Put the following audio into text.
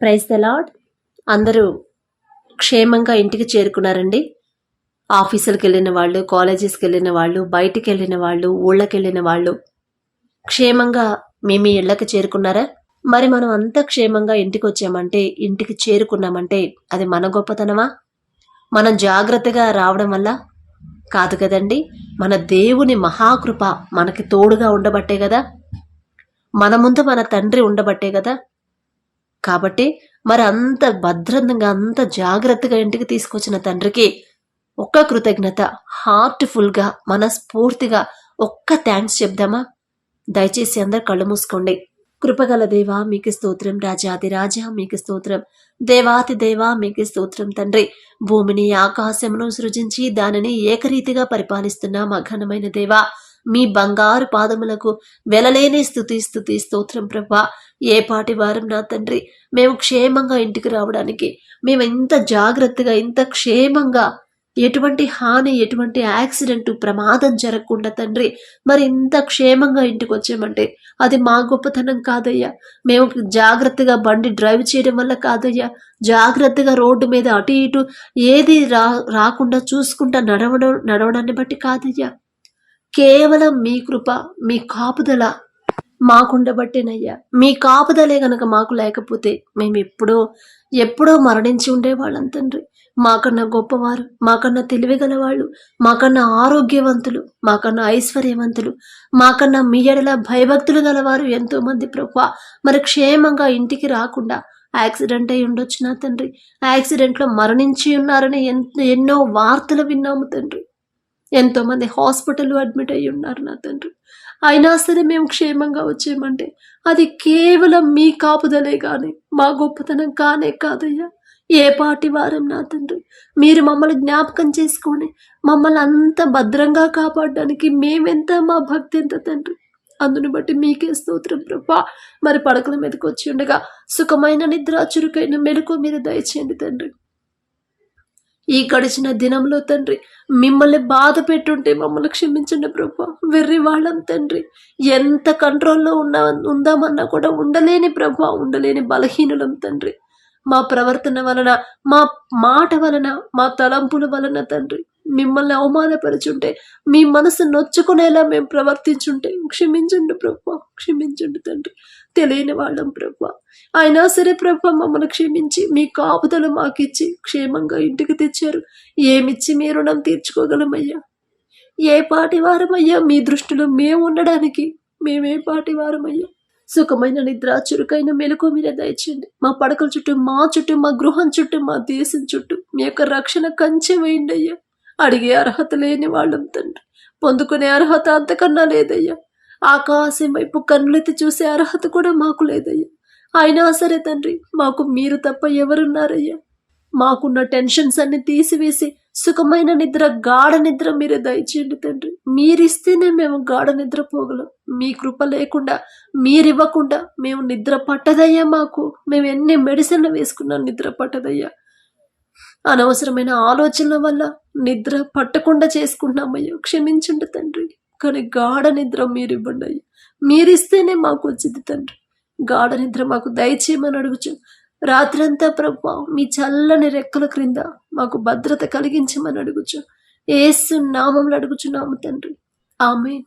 Praise the lord. అందరూ క్షేమంగా ఇంటికి చేరుకున్నారండి. ఆఫీసులకు వెళ్ళిన వాళ్ళు, కాలేజెస్కి వెళ్ళిన వాళ్ళు, బయటికి వెళ్ళిన వాళ్ళు, ఊళ్ళకి వెళ్ళిన వాళ్ళు క్షేమంగా మీ ఇళ్ళకి చేరుకున్నారా? మరి మనం అంత క్షేమంగా ఇంటికి వచ్చామంటే, ఇంటికి చేరుకున్నామంటే అది మన గొప్పతనమా? మనం జాగ్రత్తగా రావడం వల్ల కాదు కదండి. మన దేవుని మహాకృప మనకి తోడుగా ఉండబట్టే కదా, మన ముందు మన తండ్రి ఉండబట్టే కదా. కాబట్టి మరి అంత భద్రంగా అంత జాగ్రత్తగా ఇంటికి తీసుకొచ్చిన తండ్రికి ఒక్క కృతజ్ఞత, హార్ట్ఫుల్గా మనస్ఫూర్తిగా ఒక్క థ్యాంక్స్ చెప్దామా? దయచేసి అందరు కళ్ళు మూసుకోండి. కృపగల దేవా మీకు స్తోత్రం, రాజాది రాజా మీకు స్తోత్రం, దేవాతి దేవా మీకు స్తోత్రం. తండ్రి, భూమిని ఆకాశమును సృజించి దానిని ఏకరీతిగా పరిపాలిస్తున్న మా ఘనమైన దేవా, మీ బంగారు పాదములకు వెలలేని స్తుతి స్తుతి స్తోత్రం ప్రభా. ఏ పాటి వారం నా తండ్రి, మేము క్షేమంగా ఇంటికి రావడానికి, మేము ఇంత జాగ్రత్తగా ఇంత క్షేమంగా ఎటువంటి హాని ఎటువంటి యాక్సిడెంట్ ప్రమాదం జరగకుండా తండ్రి మరి ఇంత క్షేమంగా ఇంటికి వచ్చామంటే అది మా గొప్పతనం కాదయ్యా. మేము జాగ్రత్తగా బండి డ్రైవ్ చేయడం వల్ల కాదయ్యా, జాగ్రత్తగా రోడ్డు మీద అటు ఇటు ఏది రాకుండా చూసుకుంటా నడవడాన్ని బట్టి కాదయ్యా. కేవలం మీ కృప, మీ కాపుదల మాకుండబట్టేనయ్యా. మీ కాపుదలే గనక మాకు లేకపోతే మేము ఎప్పుడో మరణించి ఉండేవాళ్ళం తండ్రి. మాకన్నా గొప్పవారు, మాకన్నా తెలివిగల వాళ్ళు, మాకన్నా ఆరోగ్యవంతులు, మాకన్నా ఐశ్వర్యవంతులు, మాకన్నా మీ ఎడల భయభక్తులు గలవారు ఎంతో మంది ప్రభా మరి క్షేమంగా ఇంటికి రాకుండా యాక్సిడెంట్ అయి ఉండొచ్చు నా తండ్రి. యాక్సిడెంట్లో మరణించి ఉన్నారని ఎన్నో వార్తలు విన్నాము తండ్రి. ఎంతో మంది హాస్పిటల్ అడ్మిట్ అయ్యి ఉన్నారు నా తండ్రి. అయినా సరే మేము క్షేమంగా వచ్చామంటే అది కేవలం మీ కాపుదలే కానీ మా గొప్పతనం కానే కాదయ్యా. ఏ పాటి వారం నా తండ్రి, మీరు మమ్మల్ని జ్ఞాపకం చేసుకొని మమ్మల్ని అంత భద్రంగా కాపాడడానికి మేమెంత, మా భక్తి ఎంత తండ్రి. అందుని బట్టి మీకే స్తోత్రం ప్రభా. మరి పడకల మీదకి వచ్చి ఉండగా సుఖమైన నిద్ర, చురుకైన మెలకు మీరు దయచేయండి తండ్రి. ఈ గడిచిన దినంలో తండ్రి మిమ్మల్ని బాధ పెట్టుంటే మమ్మల్ని క్షమించండి ప్రభా. వెర్రి వాళ్ళం తండ్రి, ఎంత కంట్రోల్లో ఉందామన్నా కూడా ఉండలేని ప్రభా, ఉండలేని బలహీనులం తండ్రి. మా ప్రవర్తన వలన, మా మాట వలన, మా తలంపుల వలన తండ్రి మిమ్మల్ని అవమానపరుచుంటే, మీ మనసు నొచ్చుకునేలా మేము ప్రవర్తించుంటే క్షమించండి ప్రభా, క్షమించండి తండ్రి. తెలియని వాళ్ళం ప్రభా, అయినా సరే ప్రభా మమ్మల్ని క్షమించి మీ కాపుదలు మాకిచ్చి క్షేమంగా ఇంటికి తెచ్చారు. ఏమిచ్చి మీ రుణం తీర్చుకోగలమయ్యా? ఏ పాటి వారమయ్యా మీ దృష్టిలో మేము ఉండడానికి? మేమే పాటి వారమయ్యా? సుఖమైన నిద్ర, చురుకైన మెలకు మీరే దయచేయండి. మా పడకల చుట్టూ, మా చుట్టూ, మా గృహం చుట్టూ, మా దేశం చుట్టూ మీ యొక్క రక్షణ కంచె వేయండి అయ్యా. అడిగే అర్హత లేని వాళ్ళం తండ్రి, పొందుకునే అర్హత అంతకన్నా లేదయ్యా. ఆకాశం వైపు కన్నులెత్తి చూసే అర్హత కూడా మాకు లేదయ్యా. అయినా సరే తండ్రి, మాకు మీరు తప్ప ఎవరున్నారయ్యా? మాకున్న టెన్షన్స్ అన్ని తీసివేసి సుఖమైన నిద్ర, గాఢ నిద్ర మీరే దయచేయండి తండ్రి. మీరిస్తేనే మేము గాఢ నిద్ర పోగలం. మీ కృప లేకుండా, మీరివ్వకుండా మేము నిద్ర పట్టదయ్యా. మేము ఎన్ని మెడిసిన్లు వేసుకున్నా నిద్ర పట్టదయ్యా. అనవసరమైన ఆలోచనల వల్ల నిద్ర పట్టకుండా చేసుకుంటున్నామయ్యా. క్షమించండి తండ్రి. కానీ గాఢ నిద్ర మీరు ఇవ్వండి అయ్యా. మీరిస్తేనే మాకు వచ్చింది తండ్రి. గాఢ నిద్ర మాకు దయచేయమని అడుగుచు. రాత్రంతా ప్రభా మీ చల్లని రెక్కల క్రింద మాకు భద్రత కలిగించమని అడుగుచు. యేసు నామములో అడుగుచున్నాము తండ్రి. ఆమేన్.